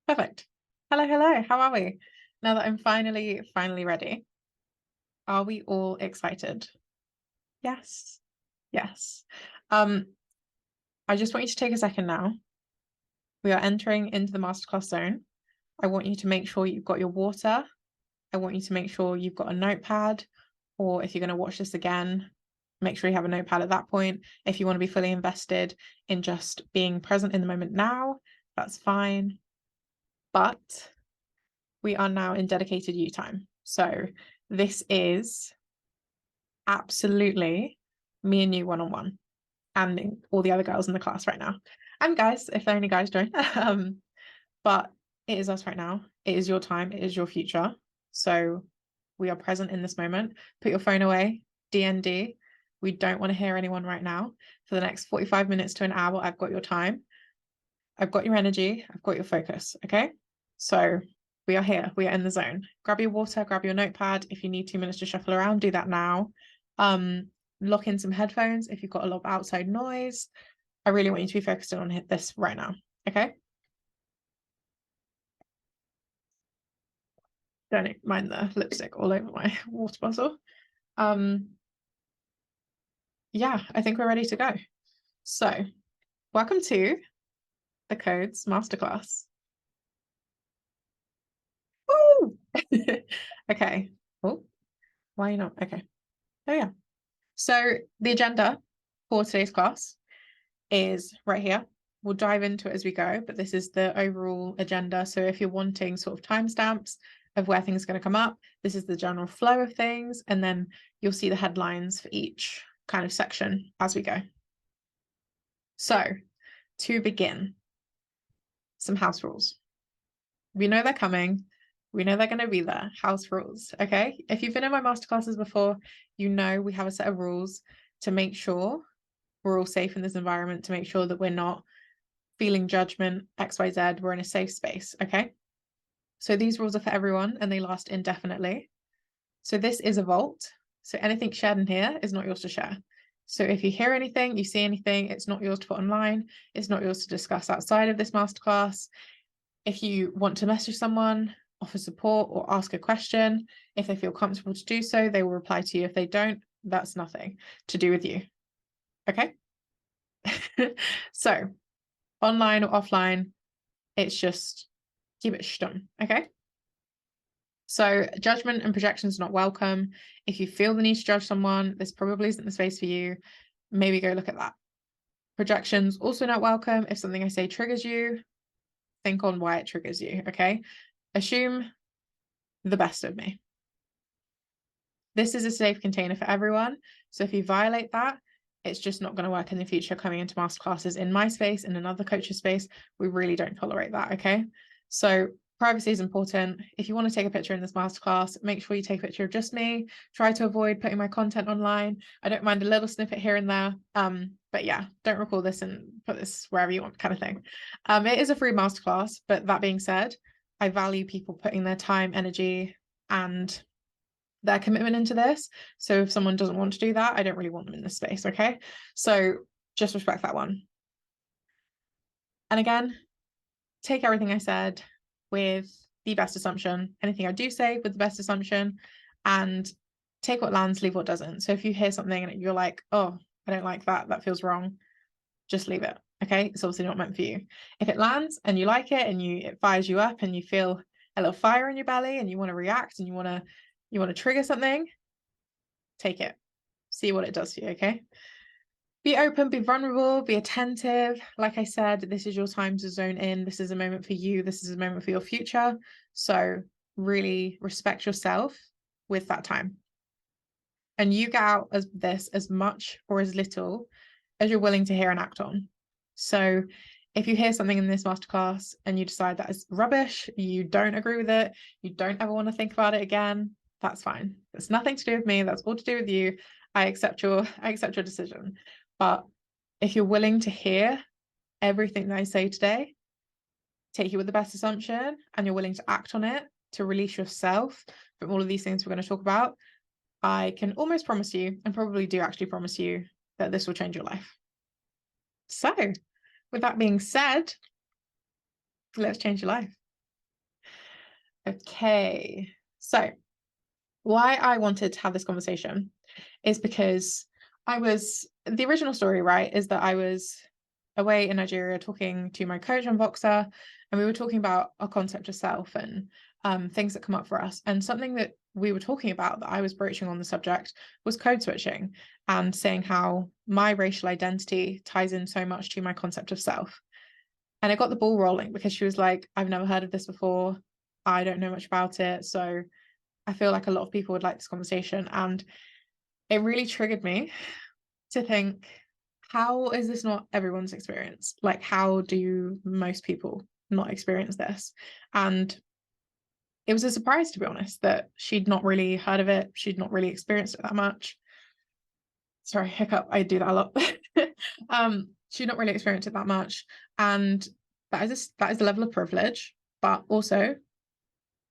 Perfect. Hello, hello. How are we? Now that I'm finally ready, are we all excited? Yes. Yes. Um, I just want you to take a second now. We are entering into the masterclass zone. I want you to make sure you've got your water. I want you to make sure you've got a notepad, or if you're going to watch this again, make sure you have a notepad at that point. If you want to be fully invested in just being present in the moment now, that's fine. But we are now in dedicated you time. So this is absolutely me and you one-on-one, and all the other girls in the class right now. And guys, if there are any guys join. But it is us right now. It is your time. It is your future. So we are present in this moment. Put your phone away. DND. We don't want to hear anyone right now. For the next 45 minutes to an hour, I've got your time. I've got your energy. I've got your focus. Okay. So we are here. We are in the zone. Grab your water, grab your notepad. If you need 2 minutes to shuffle around, do that now. Lock in some headphones if you've got a lot of outside noise. I really want you to be focused on this right now. Okay. Don't mind the lipstick all over my water bottle. Yeah, I think we're ready to go. So, welcome to the Codes Masterclass. Woo! Okay. Oh, why not? Okay. Oh, yeah. So, the agenda for today's class is right here. We'll dive into it as we go, but this is the overall agenda. So, if you're wanting sort of timestamps of where things are going to come up, this is the general flow of things, and then you'll see the headlines for each kind of section as we go. So, to begin, some house rules. We know they're coming. We know they're going to be there. House rules. Okay. If you've been in my masterclasses before, you know we have a set of rules to make sure we're all safe in this environment, to make sure that we're not feeling judgment, XYZ. We're in a safe space. Okay. So these rules are for everyone and they last indefinitely. So this is a vault. So anything shared in here is not yours to share. So if you hear anything, you see anything, it's not yours to put online. It's not yours to discuss outside of this masterclass. If you want to message someone, offer support, or ask a question, if they feel comfortable to do so, they will reply to you. If they don't, that's nothing to do with you. Okay? So, online or offline, it's just keep it stum. Okay? So, judgment and projections not welcome. If you feel the need to judge someone, this probably isn't the space for you. Maybe go look at that. Projections also not welcome. If something I say triggers you, think on why it triggers you. Okay? Assume the best of me. This is a safe container for everyone. So if you violate that, it's just not going to work in the future coming into masterclasses in my space, in another coach's space. We really don't tolerate that, okay? So privacy is important. If you want to take a picture in this masterclass, make sure you take a picture of just me. Try to avoid putting my content online. I don't mind a little snippet here and there. But yeah, don't record this and put this wherever you want kind of thing. It is a free masterclass, but that being said, I value people putting their time, energy, and their commitment into this. So if someone doesn't want to do that, I don't really want them in this space. Okay. So just respect that one. And again, take everything I said with the best assumption. Anything I do say with the best assumption, and take what lands, leave what doesn't. So if you hear something and you're like, oh, I don't like that, that feels wrong, just leave it. Okay. It's obviously not meant for you. If it lands and you like it and it fires you up and you feel a little fire in your belly and you want to react and you want to trigger something, take it, see what it does for you. Okay. Be open, be vulnerable, be attentive. Like I said, this is your time to zone in. This is a moment for you. This is a moment for your future. So really respect yourself with that time. And you get out of this as much or as little as you're willing to hear and act on. So if you hear something in this masterclass and you decide that is rubbish, you don't agree with it, you don't ever want to think about it again, that's fine. It's nothing to do with me. That's all to do with you. I accept your decision. But if you're willing to hear everything that I say today, take it with the best assumption, and you're willing to act on it to release yourself from all of these things we're going to talk about, I can almost promise you, and probably do actually promise you, that this will change your life. So with that being said, let's change your life. Okay, so why I wanted to have this conversation is because the original story, right, is that I was away in Nigeria talking to my coach and boxer, and we were talking about our concept of self and things that come up for us. And something that we were talking about that I was broaching on the subject was code switching and saying how my racial identity ties in so much to my concept of self. And it got the ball rolling because she was like, I've never heard of this before. I don't know much about it. So I feel like a lot of people would like this conversation. And it really triggered me to think, how is this not everyone's experience? Like, how do most people not experience this? And it was a surprise, to be honest, that she'd not really heard of it. She'd not really experienced it that much. Sorry, hiccup. I do that a lot. She'd not really experienced it that much. And that is the level of privilege. But also,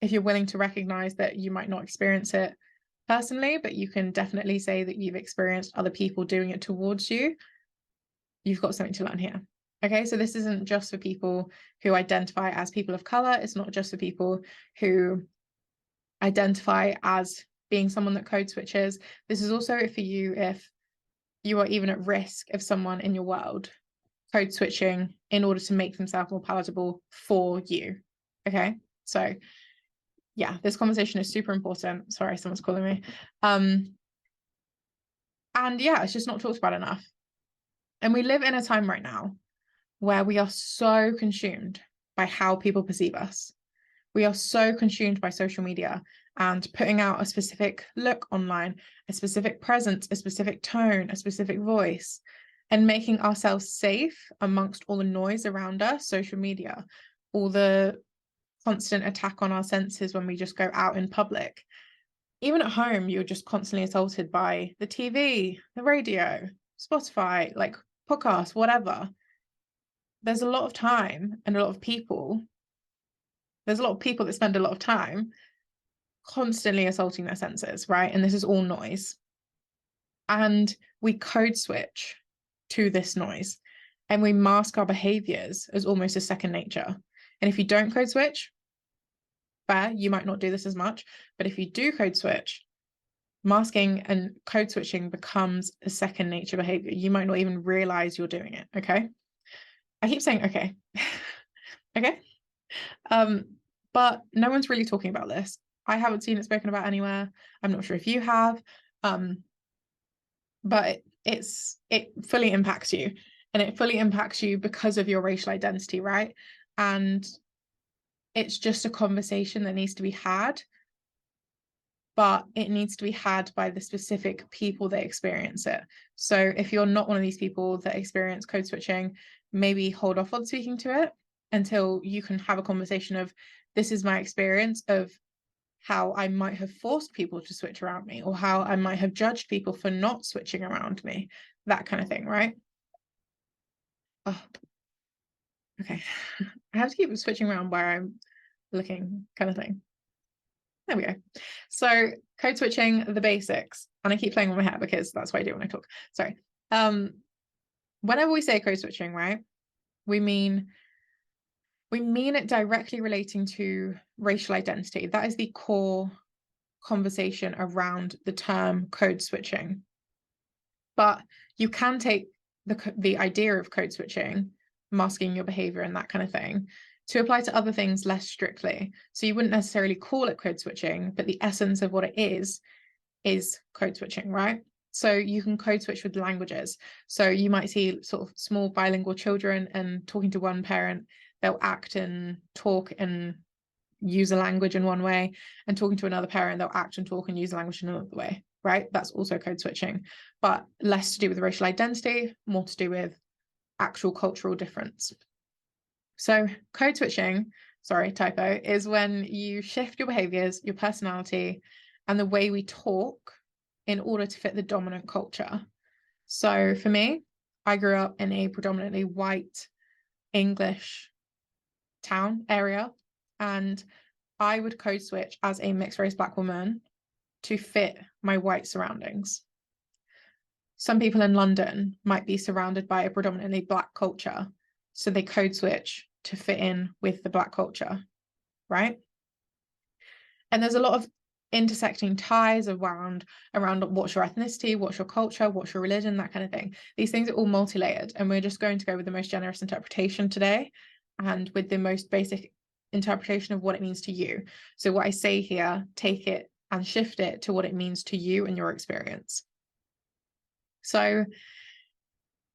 if you're willing to recognize that you might not experience it personally, but you can definitely say that you've experienced other people doing it towards you, you've got something to learn here. Okay, so this isn't just for people who identify as people of color. It's not just for people who identify as being someone that code switches. This is also for you if you are even at risk of someone in your world code switching in order to make themselves more palatable for you. Okay, so yeah, this conversation is super important. Sorry, someone's calling me. And yeah, it's just not talked about enough. And we live in a time right now where we are so consumed by how people perceive us. We are so consumed by social media and putting out a specific look online, a specific presence, a specific tone, a specific voice, and making ourselves safe amongst all the noise around us, social media, all the constant attack on our senses when we just go out in public. Even at home, you're just constantly assaulted by the TV, the radio, Spotify, like podcasts, whatever. There's a lot of time and a lot of people. There's a lot of people that spend a lot of time constantly assaulting their senses, right? And this is all noise. And we code switch to this noise and we mask our behaviors as almost a second nature. And if you don't code switch, fair, you might not do this as much, but if you do code switch, masking and code switching becomes a second nature behavior. You might not even realize you're doing it. Okay. I keep saying, okay. Okay. But no one's really talking about this. I haven't seen it spoken about anywhere. I'm not sure if you have. But it fully impacts you, and it fully impacts you because of your racial identity, right? And it's just a conversation that needs to be had, but it needs to be had by the specific people that experience it. So if you're not one of these people that experience code switching, maybe hold off on speaking to it until you can have a conversation of, this is my experience of how I might have forced people to switch around me, or how I might have judged people for not switching around me, that kind of thing, right? Oh, okay. I have to keep switching around where I'm looking, kind of thing. There we go. So code switching, the basics. And I keep playing with my hair because that's what I do when I talk. Sorry. Whenever we say code switching, right, we mean it directly relating to racial identity. That is the core conversation around the term code switching. But you can take the idea of code switching, masking your behavior and that kind of thing, to apply to other things less strictly. So you wouldn't necessarily call it code switching, but the essence of what it is code switching, right? So you can code switch with languages. So you might see sort of small bilingual children, and talking to one parent, they'll act and talk and use a language in one way, and talking to another parent, they'll act and talk and use a language in another way, right? That's also code switching, but less to do with racial identity, more to do with actual cultural difference. So code switching, sorry, typo, is when you shift your behaviors, your personality, and the way we talk in order to fit the dominant culture. So for me, I grew up in a predominantly white English town area, and I would code switch as a mixed race Black woman to fit my white surroundings. Some people in London might be surrounded by a predominantly Black culture, so they code switch to fit in with the Black culture, right? And there's a lot of intersecting ties around what's your ethnicity, what's your culture, what's your religion, that kind of thing. These things are all multi-layered, and we're just going to go with the most generous interpretation today, and with the most basic interpretation of what it means to you. So what I say here, take it and shift it to what it means to you and your experience. So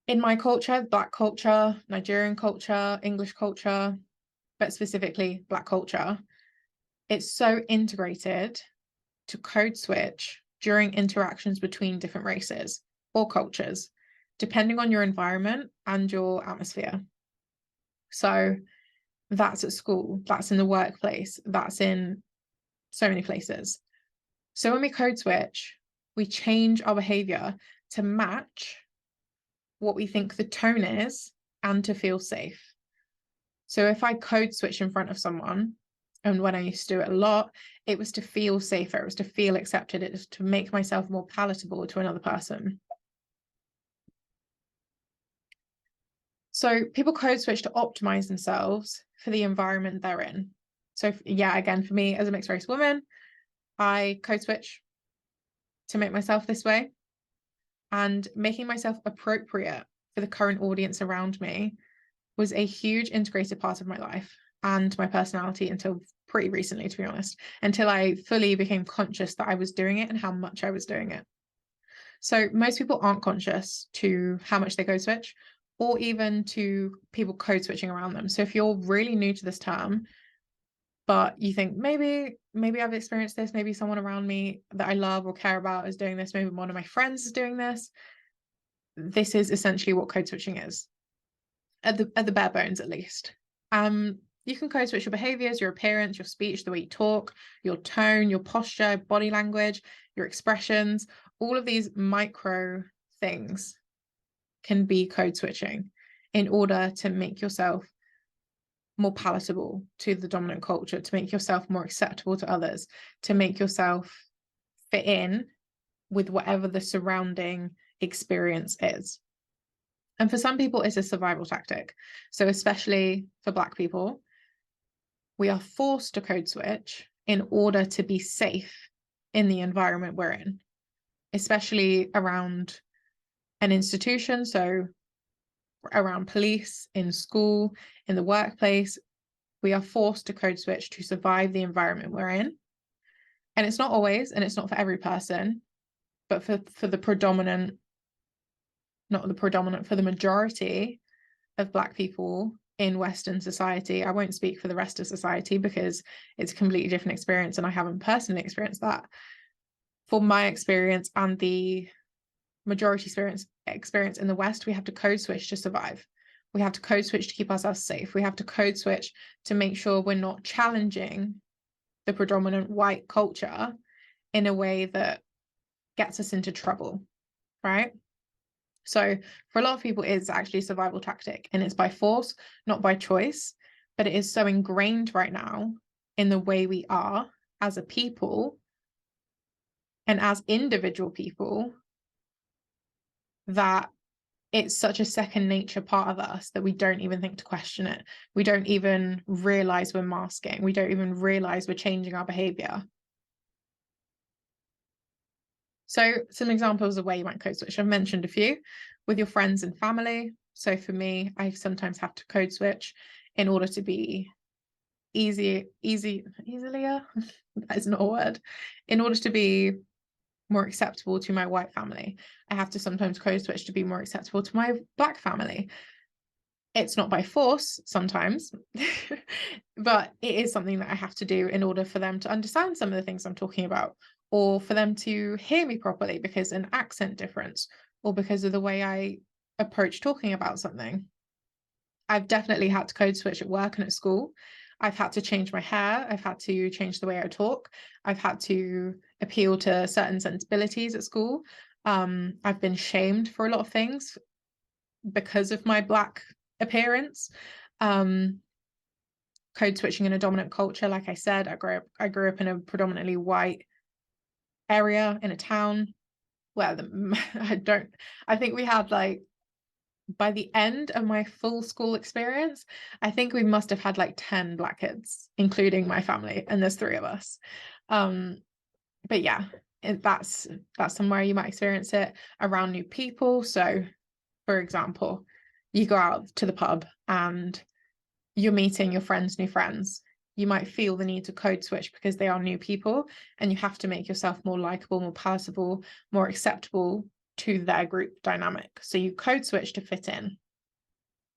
in my culture, Black culture, Nigerian culture, English culture, but specifically Black culture, it's so integrated to code switch during interactions between different races or cultures, depending on your environment and your atmosphere. So that's at school, that's in the workplace, that's in so many places. So when we code switch, we change our behavior to match what we think the tone is and to feel safe. So if I code switch in front of someone, and when I used to do it a lot, it was to feel safer, it was to feel accepted, it was to make myself more palatable to another person. So people code switch to optimize themselves for the environment they're in. So yeah, again, for me as a mixed race woman, I code switch to make myself this way, and making myself appropriate for the current audience around me was a huge integrated part of my life and my personality until pretty recently, to be honest, until I fully became conscious that I was doing it and how much I was doing it. So most people aren't conscious to how much they code switch, or even to people code switching around them. So if you're really new to this term, but you think maybe I've experienced this, maybe someone around me that I love or care about is doing this, maybe one of my friends is doing this, this is essentially what code switching is, at the bare bones at least. You can code switch your behaviors, your appearance, your speech, the way you talk, your tone, your posture, body language, your expressions. All of these micro things can be code switching in order to make yourself more palatable to the dominant culture, to make yourself more acceptable to others, to make yourself fit in with whatever the surrounding experience is. And for some people, it's a survival tactic. So especially for Black people, we are forced to code switch in order to be safe in the environment we're in, especially around an institution. So around police, in school, in the workplace, we are forced to code switch to survive the environment we're in. And it's not always, and it's not for every person, but for the predominant, not the predominant, for the majority of Black people in Western society. I won't speak for the rest of society because it's a completely different experience and I haven't personally experienced that. For my experience and the majority experience in the West, we have to code switch to survive. We have to code switch to keep ourselves safe. We have to code switch to make sure we're not challenging the predominant white culture in a way that gets us into trouble, right? So for a lot of people, it's actually a survival tactic, and it's by force, not by choice, but it is so ingrained right now in the way we are as a people and as individual people that it's such a second nature part of us that we don't even think to question it. We don't even realize we're masking. We don't even realize we're changing our behavior. So some examples of where you might code switch. I've mentioned a few with your friends and family. So for me, I sometimes have to code switch in order to be easier. That is not a word. In order to be more acceptable to my white family, I have to sometimes code switch to be more acceptable to my Black family. It's not by force sometimes, but it is something that I have to do in order for them to understand some of the things I'm talking about, or for them to hear me properly because an accent difference, or because of the way I approach talking about something. I've definitely had to code switch at work and at school. I've had to change my hair. I've had to change the way I talk. I've had to appeal to certain sensibilities at school. I've been shamed for a lot of things because of my Black appearance. Code switching in a dominant culture, like I said, I grew up in a predominantly white area in a town where I think we had, like, by the end of my full school experience, I think we must have had like 10 Black kids, including my family, and there's 3 of us. But yeah, that's somewhere you might experience it around new people. So for example, you go out to the pub and you're meeting your friends' new friends. You might feel the need to code switch because they are new people, and you have to make yourself more likable, more palatable, more acceptable to their group dynamic. So you code switch to fit in.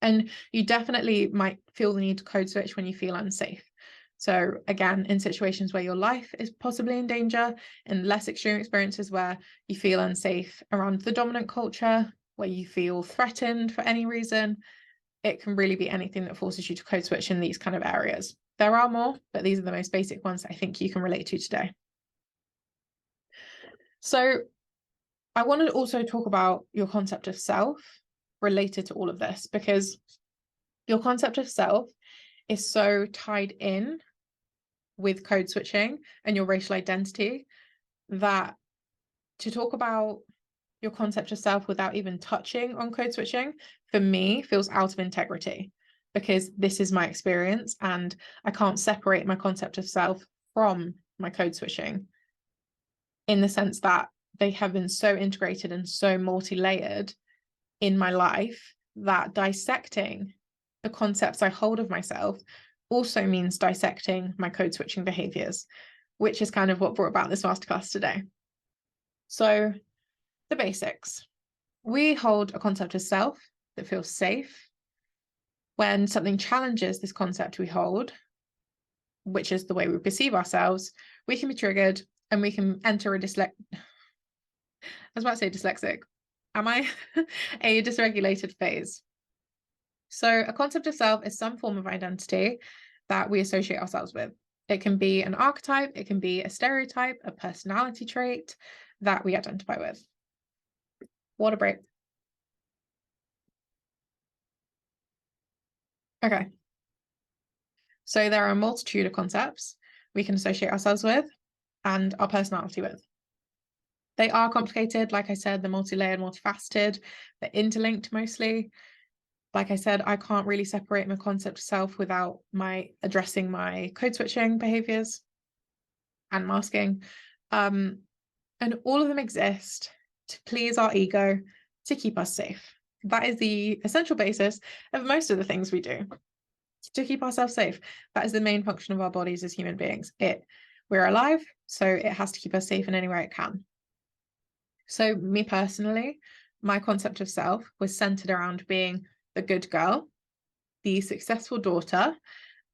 And you definitely might feel the need to code switch when you feel unsafe. So again, in situations where your life is possibly in danger, in less extreme experiences where you feel unsafe around the dominant culture, where you feel threatened for any reason, it can really be anything that forces you to code switch in these kind of areas. There are more, but these are the most basic ones I think you can relate to today. So I wanted to also talk about your concept of self related to all of this, because your concept of self is so tied in with code switching and your racial identity that to talk about your concept of self without even touching on code switching, for me, feels out of integrity, because this is my experience and I can't separate my concept of self from my code switching, in the sense that they have been so integrated and so multi-layered in my life that dissecting the concepts I hold of myself also means dissecting my code switching behaviors, which is kind of what brought about this masterclass today. So the basics. We hold a concept of self that feels safe. When something challenges this concept we hold, which is the way we perceive ourselves, we can be triggered and we can enter a dyslexic. Am I? A dysregulated phase. So a concept of self is some form of identity that we associate ourselves with. It can be an archetype, it can be a stereotype, a personality trait that we identify with. Water break. Okay. So there are a multitude of concepts we can associate ourselves with and our personality with. They are complicated. Like I said, they're multi-layered, multifaceted, they're interlinked mostly. Like I said, I can't really separate my concept of self without addressing my code switching behaviors and masking. And all of them exist to please our ego, to keep us safe. That is the essential basis of most of the things we do, to keep ourselves safe. That is the main function of our bodies as human beings. We're alive, so it has to keep us safe in any way it can. So me personally, my concept of self was centered around being the good girl, the successful daughter,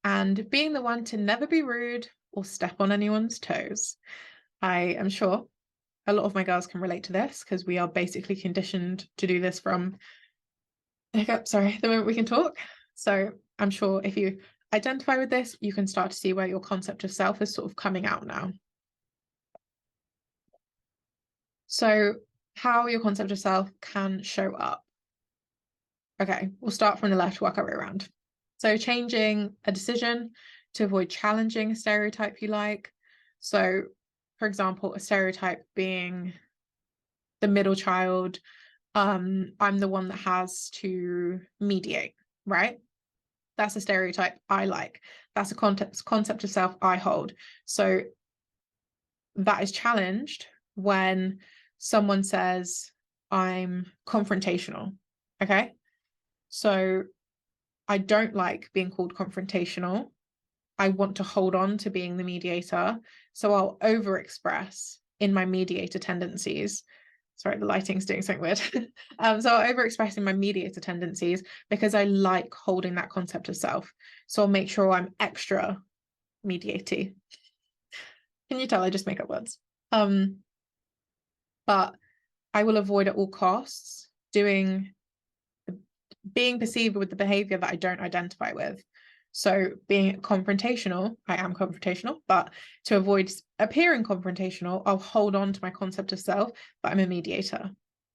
and being the one to never be rude or step on anyone's toes. I am sure a lot of my girls can relate to this, because we are basically conditioned to do this from the moment we can talk. So I'm sure if you identify with this, you can start to see where your concept of self is sort of coming out now. So how your concept of self can show up. Okay, we'll start from the left, work our way around. So changing a decision to avoid challenging a stereotype you like. So, for example, a stereotype being the middle child. I'm the one that has to mediate, right? That's a stereotype I like. That's a concept of self I hold. So that is challenged when someone says I'm confrontational. Okay. So I don't like being called confrontational. I want to hold on to being the mediator. So I'll overexpress in my mediator tendencies. Sorry, the lighting's doing something weird. So I'll overexpress in my mediator tendencies because I like holding that concept of self. So I'll make sure I'm extra mediaty. Can you tell I just make up words? But I will avoid at all costs being perceived with the behavior that I don't identify with. So being confrontational, I am confrontational, but to avoid appearing confrontational, I'll hold on to my concept of self, but I'm a mediator.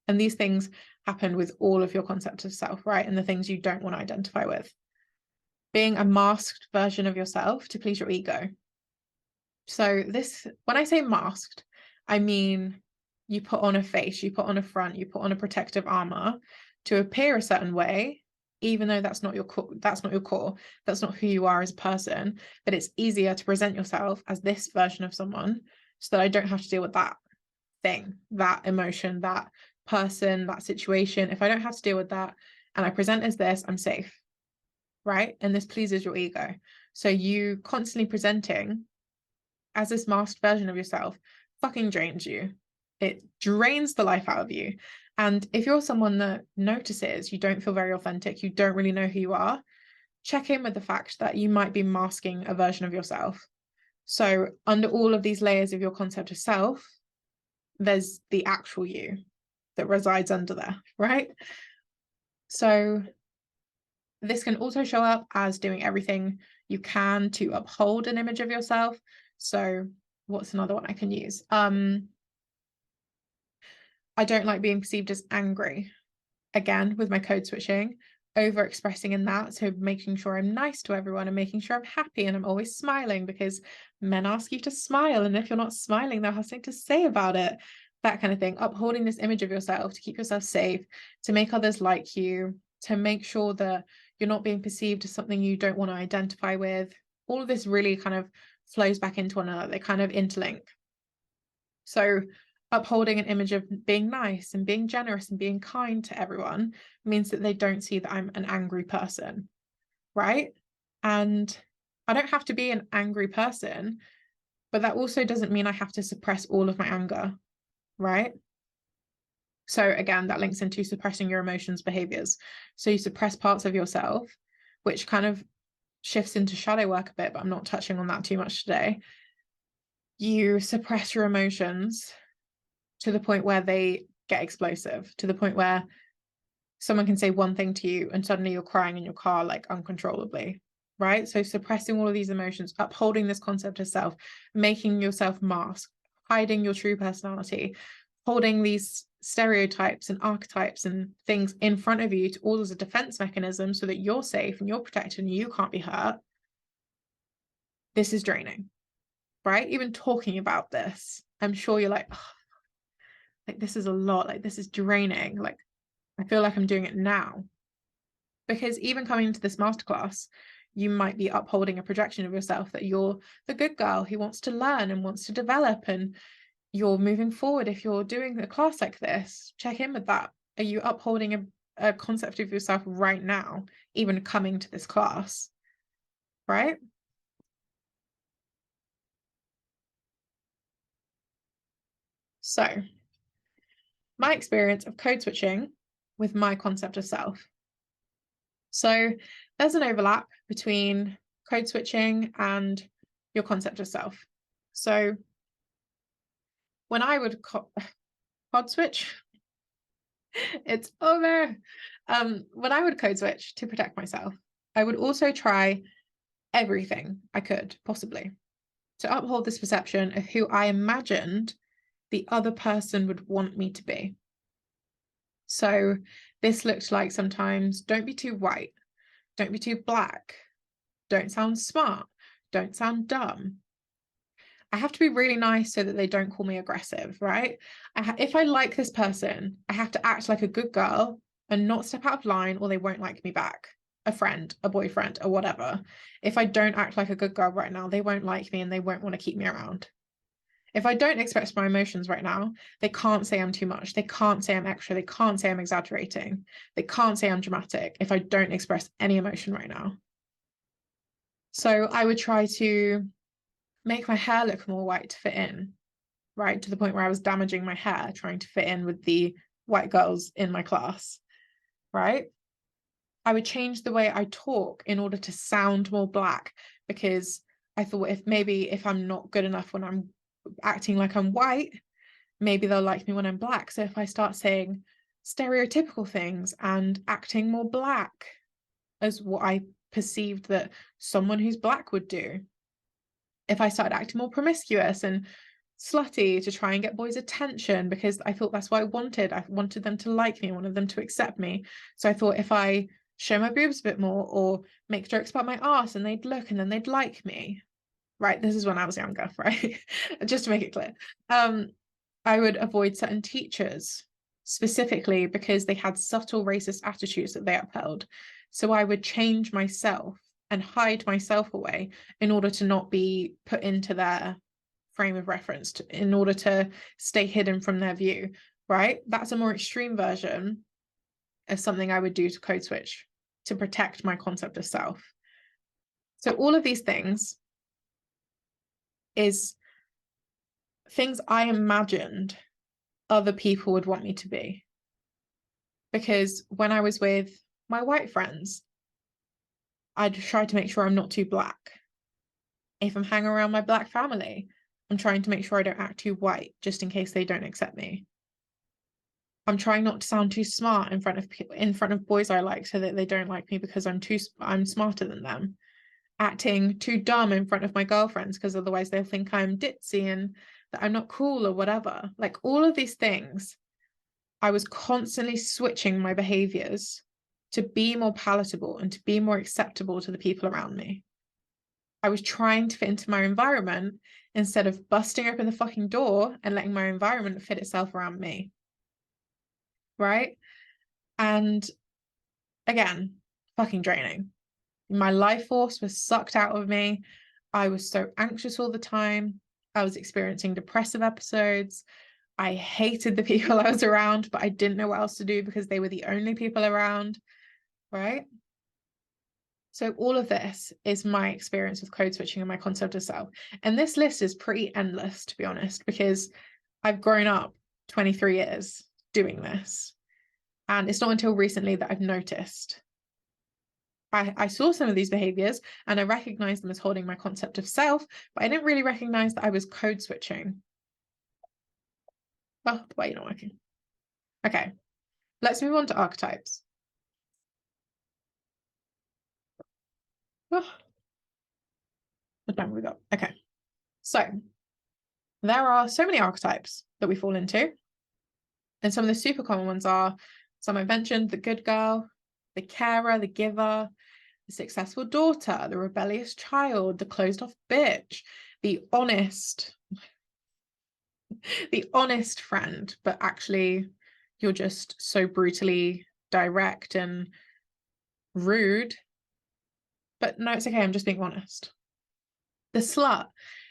And these things happen with all of your concepts of self, right? And the things you don't want to identify with. Being a masked version of yourself to please your ego. So when I say masked, I mean you put on a face, you put on a front, you put on a protective armor to appear a certain way, even though that's not your core, that's not who you are as a person, but it's easier to present yourself as this version of someone so that I don't have to deal with that thing, that emotion, that person, that situation. If I don't have to deal with that and I present as this, I'm safe, right? And this pleases your ego. So you constantly presenting as this masked version of yourself fucking drains you. It drains the life out of you. And if you're someone that notices you don't feel very authentic, you don't really know who you are, check in with the fact that you might be masking a version of yourself. So under all of these layers of your concept of self, there's the actual you that resides under there, right? So this can also show up as doing everything you can to uphold an image of yourself. So what's another one I can use? I don't like being perceived as angry. Again, with my code switching, over expressing in that. So making sure I'm nice to everyone and making sure I'm happy and I'm always smiling, because men ask you to smile. And if you're not smiling, they'll have something to say about it. That kind of thing. Upholding this image of yourself to keep yourself safe, to make others like you, to make sure that you're not being perceived as something you don't want to identify with. All of this really kind of flows back into one another. They kind of interlink. So upholding an image of being nice and being generous and being kind to everyone means that they don't see that I'm an angry person, right? And I don't have to be an angry person, but that also doesn't mean I have to suppress all of my anger, right? So again, that links into suppressing your emotions, behaviors. So you suppress parts of yourself, which kind of shifts into shadow work a bit, but I'm not touching on that too much today. You suppress your emotions to the point where they get explosive, to the point where someone can say one thing to you and suddenly you're crying in your car like uncontrollably, right? So suppressing all of these emotions, upholding this concept of self, making yourself mask, hiding your true personality, holding these stereotypes and archetypes and things in front of you to all as a defense mechanism so that you're safe and you're protected and you can't be hurt. This is draining, right? Even talking about this, I'm sure you're like, oh, like this is a lot, like this is draining, like I feel like I'm doing it now. Because even coming into this masterclass, you might be upholding a projection of yourself that you're the good girl who wants to learn and wants to develop, and you're moving forward. If you're doing a class like this, check in with that. Are you upholding a concept of yourself right now, even coming to this class, right? So my experience of code switching with my concept of self. So there's an overlap between code switching and your concept of self. So when I would code switch, it's over. When I would code switch to protect myself, I would also try everything I could possibly to uphold this perception of who I imagined the other person would want me to be. So this looked like sometimes don't be too white, don't be too black, don't sound smart, don't sound dumb. I have to be really nice so that they don't call me aggressive, right? If I like this person, I have to act like a good girl and not step out of line or they won't like me back. A friend, a boyfriend, or whatever. If I don't act like a good girl right now, they won't like me and they won't want to keep me around. If I don't express my emotions right now, they can't say I'm too much. They can't say I'm extra. They can't say I'm exaggerating. They can't say I'm dramatic if I don't express any emotion right now. So I would try to make my hair look more white to fit in, right? To the point where I was damaging my hair, trying to fit in with the white girls in my class, right? I would change the way I talk in order to sound more black, because I thought if I'm not good enough when I'm acting like I'm white, maybe they'll like me when I'm black. So if I start saying stereotypical things and acting more black as what I perceived that someone who's black would do, if I started acting more promiscuous and slutty to try and get boys' attention, because I thought that's what I wanted them to like me, I wanted them to accept me. So I thought if I show my boobs a bit more or make jokes about my ass and they'd look and then they'd like me, right? This is when I was younger, right? Just to make it clear. I would avoid certain teachers specifically because they had subtle racist attitudes that they upheld. So I would change myself and hide myself away in order to not be put into their frame of reference, in order to stay hidden from their view, right? That's a more extreme version of something I would do to code switch to protect my concept of self. So all of these things is things I imagined other people would want me to be. Because when I was with my white friends, I'd try to make sure I'm not too black. If I'm hanging around my black family, I'm trying to make sure I don't act too white, just in case they don't accept me. I'm trying not to sound too smart in front of boys I like, so that they don't like me because I'm smarter than them. Acting too dumb in front of my girlfriends, because otherwise they'll think I'm ditzy and that I'm not cool or whatever. Like, all of these things, I was constantly switching my behaviors to be more palatable and to be more acceptable to the people around me. I was trying to fit into my environment instead of busting open the fucking door and letting my environment fit itself around me. Right? And again, fucking draining. My life force was sucked out of me. I was so anxious all the time. I was experiencing depressive episodes. I hated the people I was around, but I didn't know what else to do because they were the only people around, right? So all of this is my experience with code switching and my concept of self. And this list is pretty endless, to be honest, because I've grown up 23 years doing this. And it's not until recently that I've noticed. I saw some of these behaviors and I recognized them as holding my concept of self, but I didn't really recognize that I was code switching. Oh, wait, you're not working. Okay, let's move on to archetypes. Oh, what time have we got? Okay, so there are so many archetypes that we fall into. And some of the super common ones are, some I mentioned, the good girl, the carer, the giver, the successful daughter, the rebellious child, the closed off bitch, the honest friend, but actually you're just so brutally direct and rude. But no, it's okay, I'm just being honest. The slut,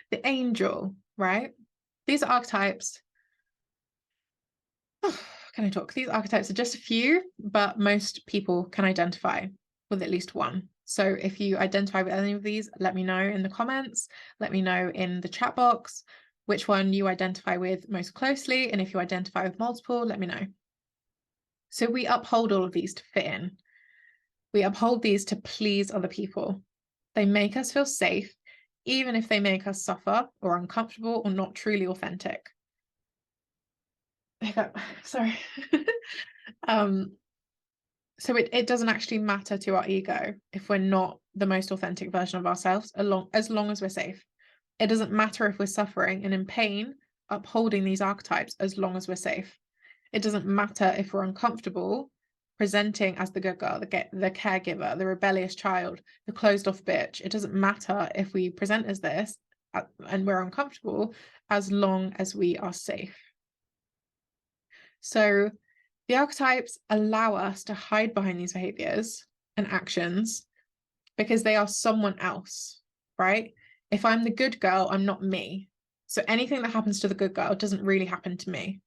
the angel, right? These archetypes, can I talk? These archetypes are just a few, but most people can identify with at least one. So if you identify with any of these, let me know in the comments, let me know in the chat box which one you identify with most closely. And if you identify with multiple, let me know. So we uphold all of these to fit in. We uphold these to please other people. They make us feel safe, even if they make us suffer or uncomfortable or not truly authentic. Sorry. So it doesn't actually matter to our ego if we're not the most authentic version of ourselves, as long as we're safe. It doesn't matter if we're suffering and in pain, upholding these archetypes as long as we're safe. It doesn't matter if we're uncomfortable presenting as the good girl, the caregiver, the rebellious child, the closed off bitch. It doesn't matter if we present as this and we're uncomfortable, as long as we are safe. So the archetypes allow us to hide behind these behaviors and actions because they are someone else, right? If I'm the good girl, I'm not me. So anything that happens to the good girl doesn't really happen to me.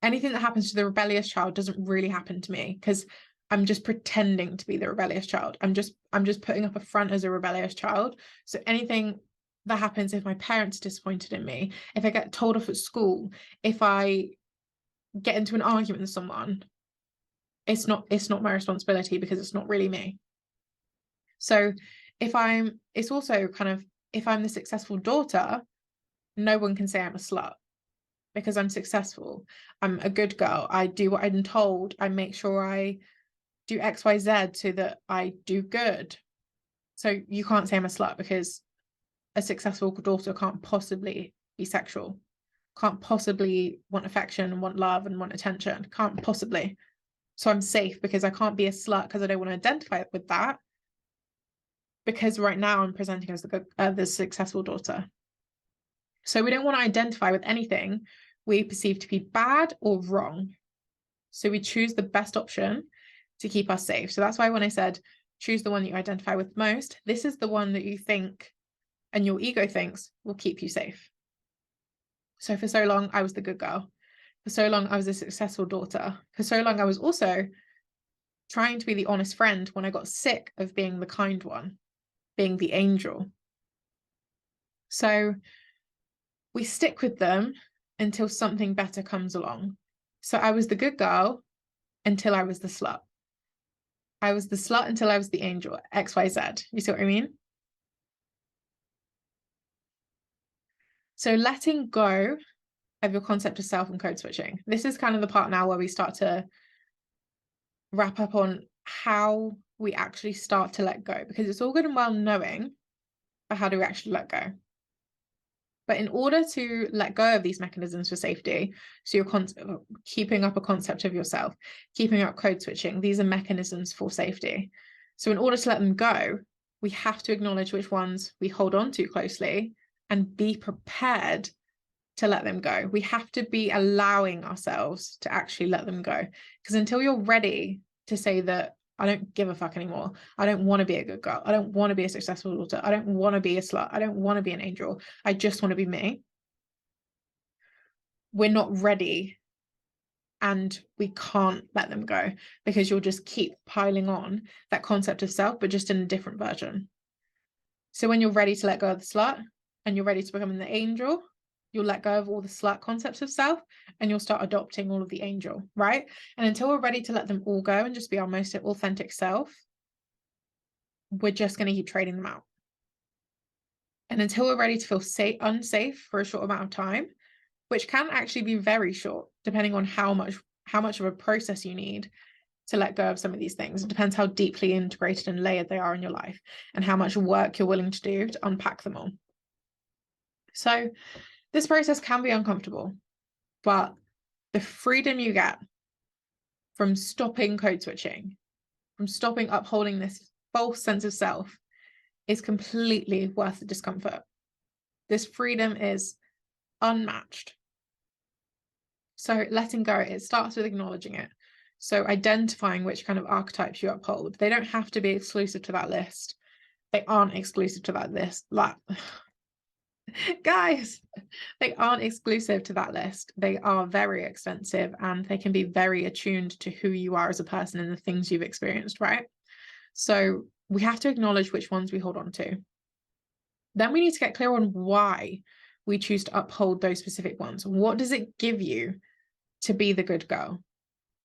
Anything that happens to the rebellious child doesn't really happen to me because I'm just pretending to be the rebellious child. I'm just putting up a front as a rebellious child. So anything that happens, if my parents are disappointed in me, if I get told off at school, if I get into an argument with someone, it's not my responsibility because it's not really me. So it's also kind of, if I'm the successful daughter, no one can say I'm a slut because I'm successful. I'm a good girl. I do what I'm told. I make sure I do X, Y, Z so that I do good. So you can't say I'm a slut because a successful daughter can't possibly be sexual, can't possibly want affection, want love, and want attention. Can't possibly. So I'm safe because I can't be a slut because I don't want to identify with that. Because right now I'm presenting as the successful daughter. So we don't want to identify with anything we perceive to be bad or wrong. So we choose the best option to keep us safe. So that's why when I said choose the one that you identify with most, this is the one that you think and your ego thinks will keep you safe. So for so long, I was the good girl. For so long, I was a successful daughter. For so long, I was also trying to be the honest friend when I got sick of being the kind one, being the angel. So we stick with them until something better comes along. So I was the good girl until I was the slut. I was the slut until I was the angel, XYZ. You see what I mean? So letting go of your concept of self and code switching. This is kind of the part now where we start to wrap up on how we actually start to let go, because it's all good and well knowing, but how do we actually let go? But in order to let go of these mechanisms for safety, so you're keeping up a concept of yourself, keeping up code switching, these are mechanisms for safety. So in order to let them go, we have to acknowledge which ones we hold on to closely and be prepared to let them go. We have to be allowing ourselves to actually let them go. Because until you're ready to say that, I don't give a fuck anymore. I don't want to be a good girl. I don't want to be a successful daughter. I don't want to be a slut. I don't want to be an angel. I just want to be me. We're not ready, and we can't let them go, because you'll just keep piling on that concept of self, but just in a different version. So when you're ready to let go of the slut and you're ready to become the angel, you'll let go of all the slut concepts of self and you'll start adopting all of the angel, right? And until we're ready to let them all go and just be our most authentic self, we're just going to keep trading them out. And until we're ready to feel unsafe for a short amount of time, which can actually be very short, depending on how much of a process you need to let go of some of these things. It depends how deeply integrated and layered they are in your life and how much work you're willing to do to unpack them all. So this process can be uncomfortable, but the freedom you get from stopping code switching, from stopping upholding this false sense of self, is completely worth the discomfort. This freedom is unmatched. So letting go, it starts with acknowledging it. So identifying which kind of archetypes you uphold. They don't have to be exclusive to that list. They aren't exclusive to that list. Guys, they aren't exclusive to that list. They are very extensive and they can be very attuned to who you are as a person and the things you've experienced, right? So we have to acknowledge which ones we hold on to. Then we need to get clear on why we choose to uphold those specific ones. What does it give you to be the good girl?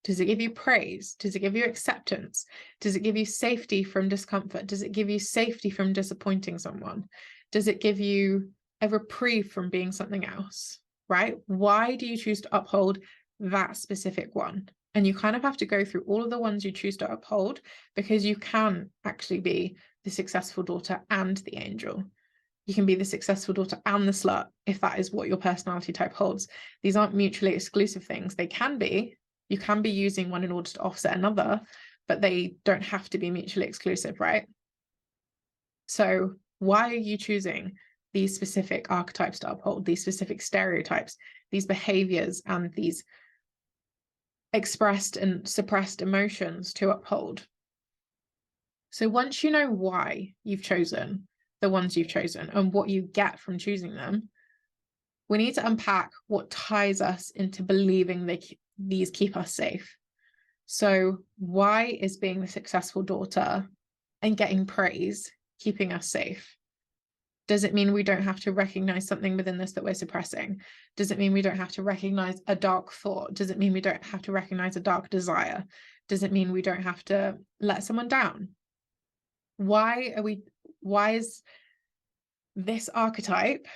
Does it give you praise? Does it give you acceptance? Does it give you safety from discomfort? Does it give you safety from disappointing someone? Does it give you a reprieve from being something else, right? Why do you choose to uphold that specific one? And you kind of have to go through all of the ones you choose to uphold, because you can actually be the successful daughter and the angel. You can be the successful daughter and the slut if that is what your personality type holds. These aren't mutually exclusive things. They can be. You can be using one in order to offset another, but they don't have to be mutually exclusive, right? So why are you choosing these specific archetypes to uphold, these specific stereotypes, these behaviors, and these expressed and suppressed emotions to uphold? So once you know why you've chosen the ones you've chosen and what you get from choosing them, we need to unpack what ties us into believing that these keep us safe. So why is being the successful daughter and getting praise keeping us safe? Does it mean we don't have to recognize something within this that we're suppressing? Does it mean we don't have to recognize a dark thought? Does it mean we don't have to recognize a dark desire? Does it mean we don't have to let someone down? Why is this archetype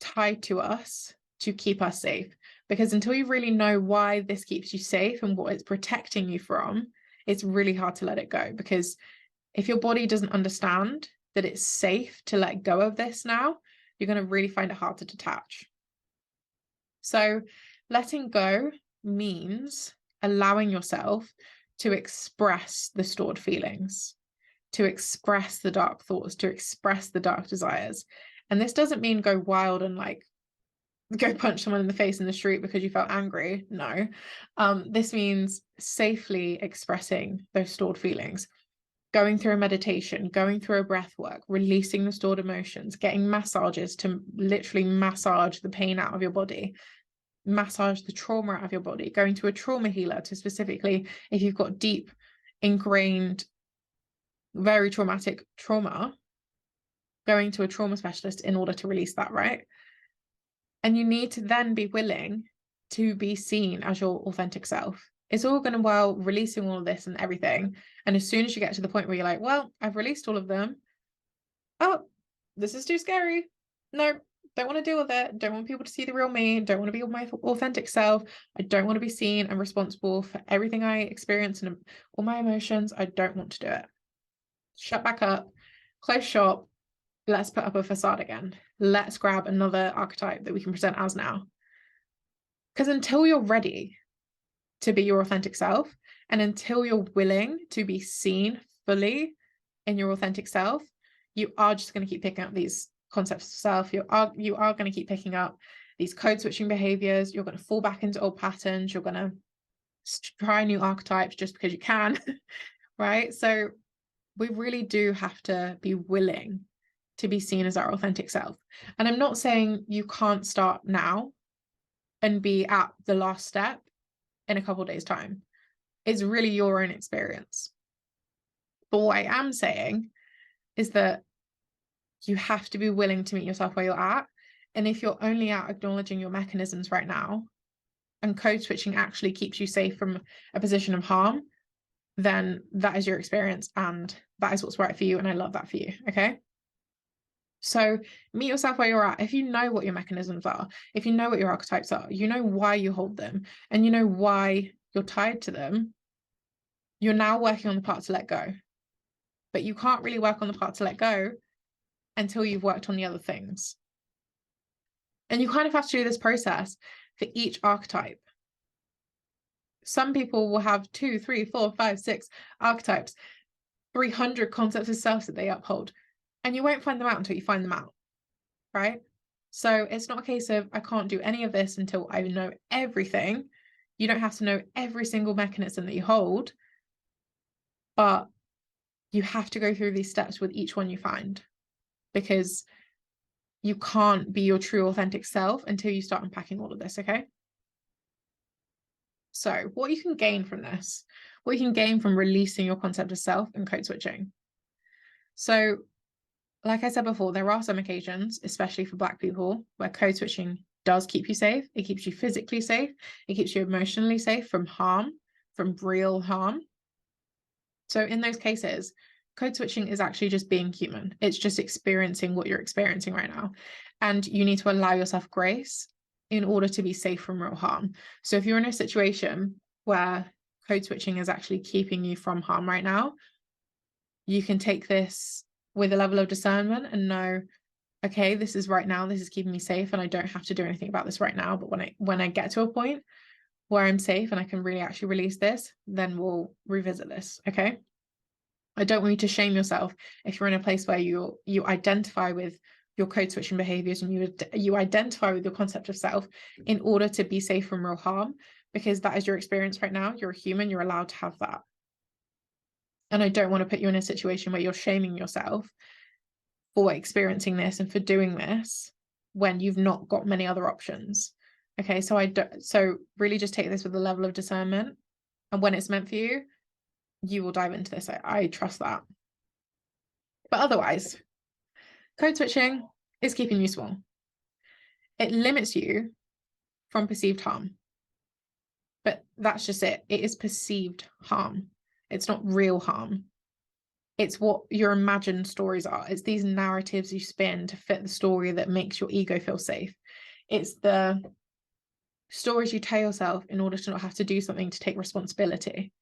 tied to us to keep us safe? Because until you really know why this keeps you safe and what it's protecting you from, it's really hard to let it go. Because if your body doesn't understand that it's safe to let go of this now, you're going to really find it hard to detach. So letting go means allowing yourself to express the stored feelings, to express the dark thoughts, to express the dark desires. And this doesn't mean go wild and like go punch someone in the face in the street because you felt angry. No. This means safely expressing those stored feelings, going through a meditation, going through a breath work, releasing the stored emotions, getting massages to literally massage the pain out of your body, massage the trauma out of your body, going to a trauma healer to specifically, if you've got deep, ingrained, very traumatic trauma, going to a trauma specialist in order to release that, right? And you need to then be willing to be seen as your authentic self. It's all going to well releasing all of this and everything. And as soon as you get to the point where you're like, well, I've released all of them. Oh, this is too scary. No, don't want to deal with it. Don't want people to see the real me. Don't want to be my authentic self. I don't want to be seen and responsible for everything I experience and all my emotions. I don't want to do it. Shut back up, close shop. Let's put up a facade again. Let's grab another archetype that we can present as now. Because until you're ready to be your authentic self, and until you're willing to be seen fully in your authentic self, you are just going to keep picking up these concepts of self. You are going to keep picking up these code switching behaviors. You're going to fall back into old patterns. You're going to try new archetypes just because you can, right? So we really do have to be willing to be seen as our authentic self. And I'm not saying you can't start now and be at the last step in a couple of days' time. It's really your own experience. But what I am saying is that you have to be willing to meet yourself where you're at. And if you're only at acknowledging your mechanisms right now, and code switching actually keeps you safe from a position of harm, then that is your experience and that is what's right for you. And I love that for you. Okay. So meet yourself where you're at. If you know what your mechanisms are, if you know what your archetypes are, you know why you hold them, and you know why you're tied to them, you're now working on the part to let go. But you can't really work on the part to let go until you've worked on the other things. And you kind of have to do this process for each archetype. Some people will have 2, 3, 4, 5, 6 archetypes, 300 concepts of self that they uphold. And you won't find them out until you find them out, right? So it's not a case of, I can't do any of this until I know everything. You don't have to know every single mechanism that you hold, but you have to go through these steps with each one you find, because you can't be your true authentic self until you start unpacking all of this, okay? So what you can gain from this, what you can gain from releasing your concept of self and code switching. So like I said before, there are some occasions, especially for Black people, where code switching does keep you safe. It keeps you physically safe. It keeps you emotionally safe from harm, from real harm. So in those cases, code switching is actually just being human. It's just experiencing what you're experiencing right now. And you need to allow yourself grace in order to be safe from real harm. So if you're in a situation where code switching is actually keeping you from harm right now, you can take this with a level of discernment and know, okay, this is right now, this is keeping me safe, and I don't have to do anything about this right now. But when I get to a point where I'm safe and I can really actually release this, then we'll revisit this, okay? I don't want you to shame yourself if you're in a place where you identify with your code switching behaviors and you identify with your concept of self in order to be safe from real harm, because that is your experience right now. You're a human, you're allowed to have that. And I don't want to put you in a situation where you're shaming yourself for experiencing this and for doing this when you've not got many other options. Okay, so really just take this with a level of discernment, and when it's meant for you, you will dive into this. I trust that. But otherwise, code switching is keeping you small. It limits you from perceived harm. But that's just it. It is perceived harm. It's not real harm. It's what your imagined stories are. It's these narratives you spin to fit the story that makes your ego feel safe. It's the stories you tell yourself in order to not have to do something to take responsibility.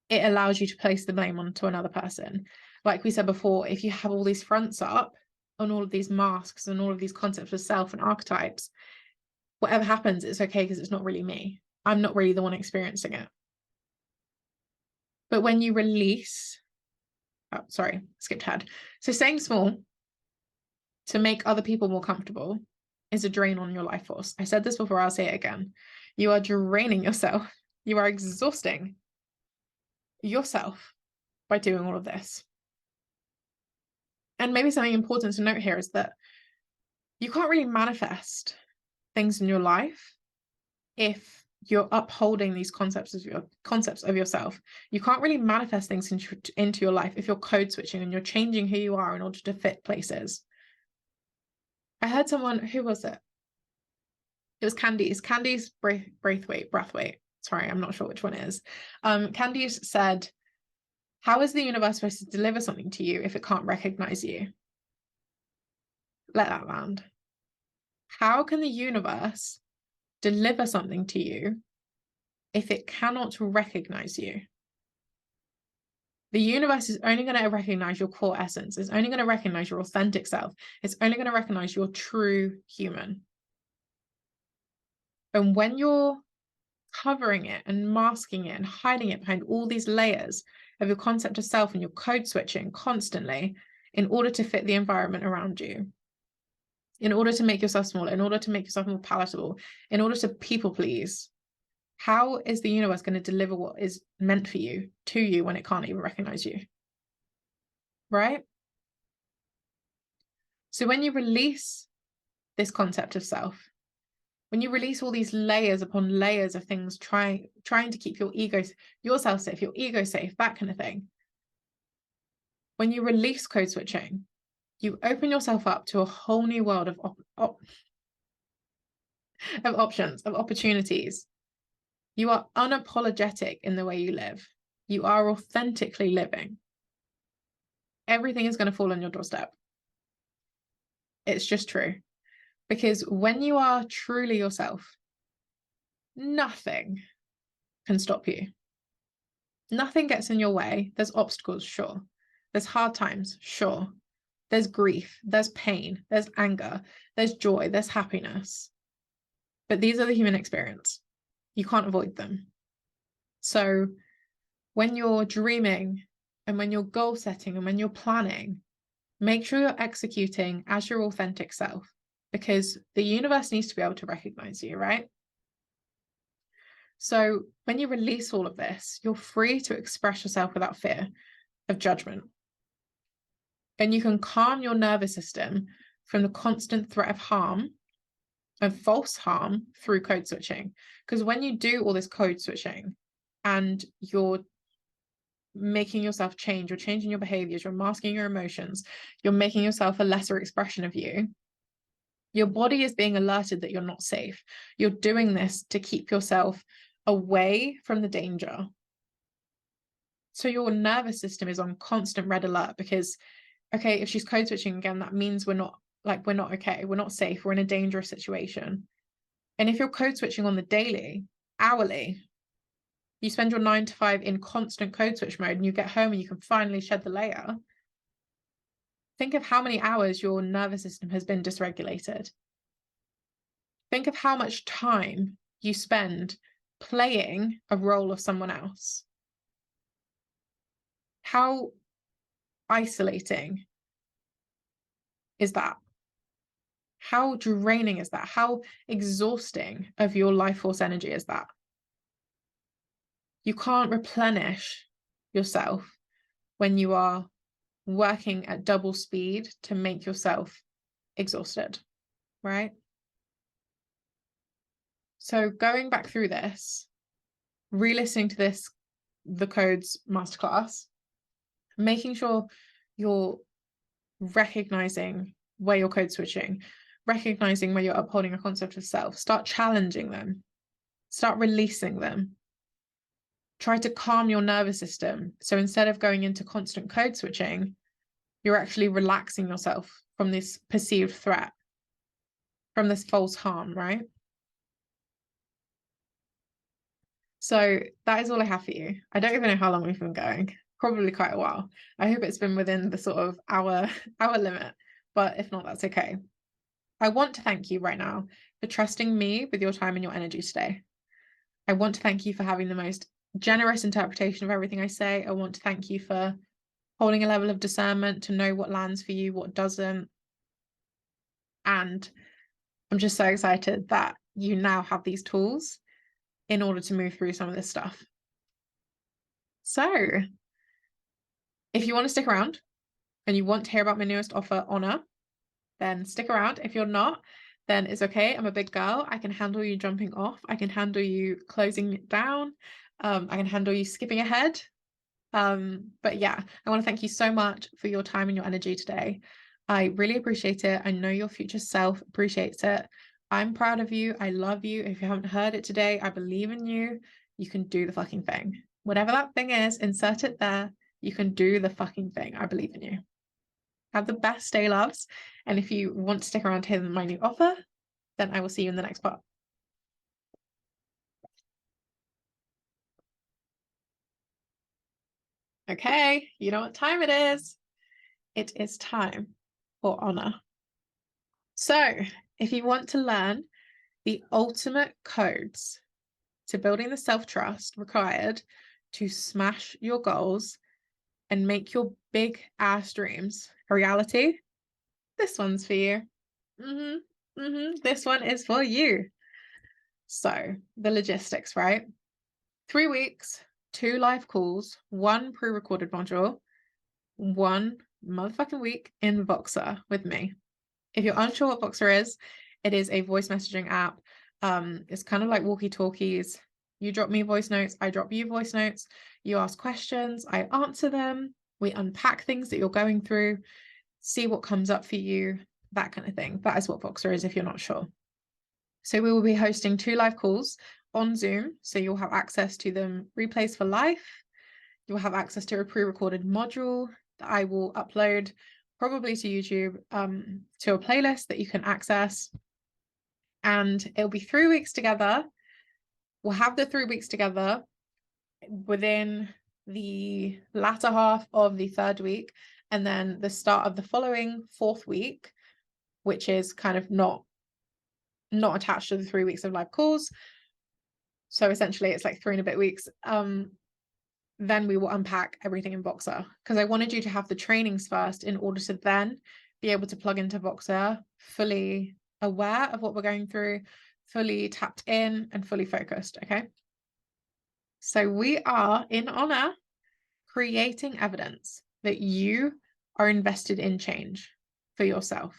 It allows you to place the blame onto another person. Like we said before, if you have all these fronts up on all of these masks and all of these concepts of self and archetypes, whatever happens, it's okay because it's not really me. I'm not really the one experiencing it. But when you release, oh, sorry, skipped ahead. So staying small to make other people more comfortable is a drain on your life force. I said this before, I'll say it again. You are draining yourself. You are exhausting yourself by doing all of this. And maybe something important to note here is that you can't really manifest things in your life if you're upholding these concepts of yourself. You can't really manifest things into your life if you're code switching and you're changing who you are in order to fit places. I heard someone, who was it? It was Candice Braithwaite. Sorry, I'm not sure which one it is. Candice said, how is the universe supposed to deliver something to you if it can't recognize you? Let that land. How can the universe deliver something to you if it cannot recognize you? The universe is only going to recognize your core essence. It's only going to recognize your authentic self. It's only going to recognize your true human. And when you're covering it and masking it and hiding it behind all these layers of your concept of self, and you're code switching constantly in order to fit the environment around you, in order to make yourself smaller, in order to make yourself more palatable, in order to people please, how is the universe going to deliver what is meant for you to you when it can't even recognize you? Right? So when you release this concept of self, when you release all these layers upon layers of things, trying to keep yourself safe, your ego safe, that kind of thing, when you release code switching, you open yourself up to a whole new world of options, of opportunities. You are unapologetic in the way you live. You are authentically living. Everything is going to fall on your doorstep. It's just true. Because when you are truly yourself, nothing can stop you. Nothing gets in your way. There's obstacles, sure. There's hard times, sure. There's grief, there's pain, there's anger, there's joy, there's happiness. But these are the human experience. You can't avoid them. So when you're dreaming and when you're goal setting and when you're planning, make sure you're executing as your authentic self, because the universe needs to be able to recognize you, right? So when you release all of this, you're free to express yourself without fear of judgment. And you can calm your nervous system from the constant threat of harm, of false harm, through code switching. Because when you do all this code switching and you're making yourself change, you're changing your behaviors, you're masking your emotions, you're making yourself a lesser expression of you, your body is being alerted that you're not safe. You're doing this to keep yourself away from the danger. So your nervous system is on constant red alert because, okay, if she's code switching again, that means we're not okay, we're not safe, we're in a dangerous situation. And if you're code switching on the daily, hourly, you spend your 9 to 5 in constant code switch mode and you get home and you can finally shed the layer. Think of how many hours your nervous system has been dysregulated. Think of how much time you spend playing a role of someone else. How isolating is that? How draining is that? How exhausting of your life force energy is that? You can't replenish yourself when you are working at double speed to make yourself exhausted, right? So going back through this, re-listening to this, the Codes Masterclass, making sure you're recognizing where you're code switching, recognizing where you're upholding a concept of self, start challenging them, start releasing them. Try to calm your nervous system. So instead of going into constant code switching, you're actually relaxing yourself from this perceived threat, from this false harm, right? So that is all I have for you. I don't even know how long we've been going. Probably quite a while. I hope it's been within the sort of hour limit, but if not, that's okay. I want to thank you right now for trusting me with your time and your energy today. I want to thank you for having the most generous interpretation of everything I say. I want to thank you for holding a level of discernment to know what lands for you, what doesn't. And I'm just so excited that you now have these tools in order to move through some of this stuff. So if you want to stick around and you want to hear about my newest offer, Honor, then stick around. If you're not, then it's okay. I'm a big girl. I can handle you jumping off. I can handle you closing it down. I can handle you skipping ahead. But yeah, I want to thank you so much for your time and your energy today. I really appreciate it. I know your future self appreciates it. I'm proud of you. I love you. If you haven't heard it today, I believe in you. You can do the fucking thing. Whatever that thing is, insert it there. You can do the fucking thing. I believe in you. Have the best day, loves. And if you want to stick around to hear my new offer, then I will see you in the next part. Okay, you know what time it is. It is time for Honor. So if you want to learn the ultimate codes to building the self-trust required to smash your goals and make your big ass dreams a reality, this one's for you. This one is for you. So the logistics, right? 3 weeks, 2 live calls, 1 pre-recorded module, 1 motherfucking week in Voxer with me. If you're unsure what Voxer is, it is a voice messaging app. It's kind of like walkie-talkies. You drop me voice notes, I drop you voice notes. You ask questions, I answer them. We unpack things that you're going through, see what comes up for you, that kind of thing. That is what Voxer is if you're not sure. So we will be hosting 2 live calls on Zoom. So you'll have access to them replays for life. You'll have access to a pre-recorded module that I will upload probably to YouTube, to a playlist that you can access. And it'll be 3 weeks together. We'll have the 3 weeks together within the latter half of the 3rd week, and then the start of the following 4th week, which is kind of not attached to the 3 weeks of live calls. So essentially it's like 3 and a bit weeks. Then we will unpack everything in Voxer, because I wanted you to have the trainings first in order to then be able to plug into Voxer fully aware of what we're going through, fully tapped in and fully focused. Okay. So we are in Honor creating evidence that you are invested in change for yourself.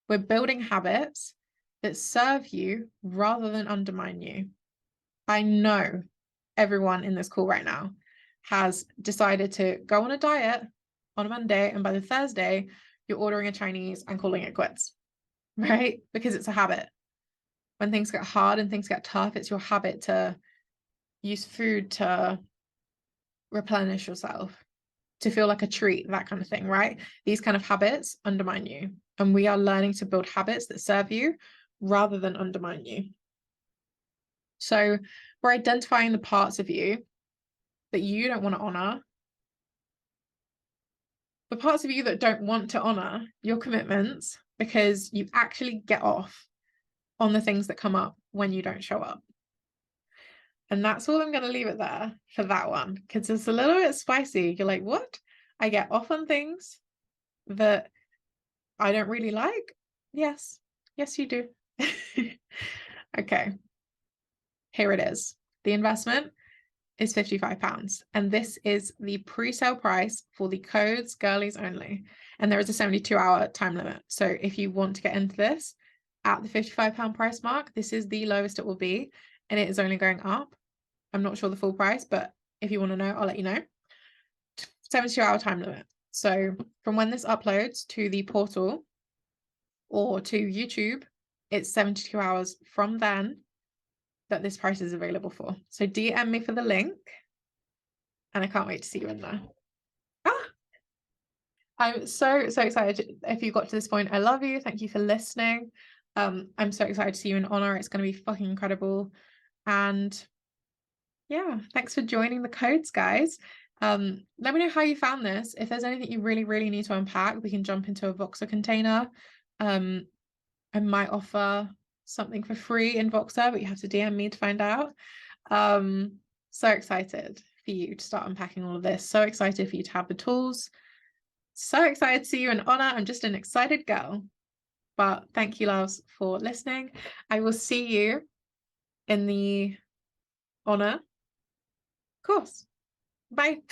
We're building habits that serve you rather than undermine you. I know everyone in this call right now has decided to go on a diet on a Monday, and by the Thursday, you're ordering a Chinese and calling it quits, right? Because it's a habit. When things get hard and things get tough, it's your habit to use food to replenish yourself, to feel like a treat, that kind of thing, right? These kind of habits undermine you. And we are learning to build habits that serve you rather than undermine you. So we're identifying the parts of you that you don't want to honor, the parts of you that don't want to honor your commitments because you actually get off on the things that come up when you don't show up. And that's all I'm going to leave it there for that one, because it's a little bit spicy. You're like, what? I get off on things that I don't really like? Yes. Yes, you do. Okay. Here it is. The investment is £55, and this is the pre-sale price for the Codes girlies only, and there is a 72-hour time limit. So if you want to get into this at the £55 price mark, this is the lowest it will be, and it is only going up. I'm not sure the full price, but if you want to know, I'll let you know. 72-hour time limit. So from when this uploads to the portal or to YouTube, it's 72 hours from then that this price is available for. So DM me for the link, and I can't wait to see you in there. I'm so excited. If you got to this point, I love you. Thank you for listening. I'm so excited to see you in Honor. It's going to be fucking incredible. And yeah, thanks for joining the Codes, guys. Let me know how you found this. If there's anything you really need to unpack, we can jump into a Voxer container. I might offer something for free in Voxer, but you have to DM me to find out. So excited for you to start unpacking all of this. So excited for you to have the tools. So excited to see you in Honor. I'm just an excited girl. But thank you, loves, for listening. I will see you in the honor course. Bye.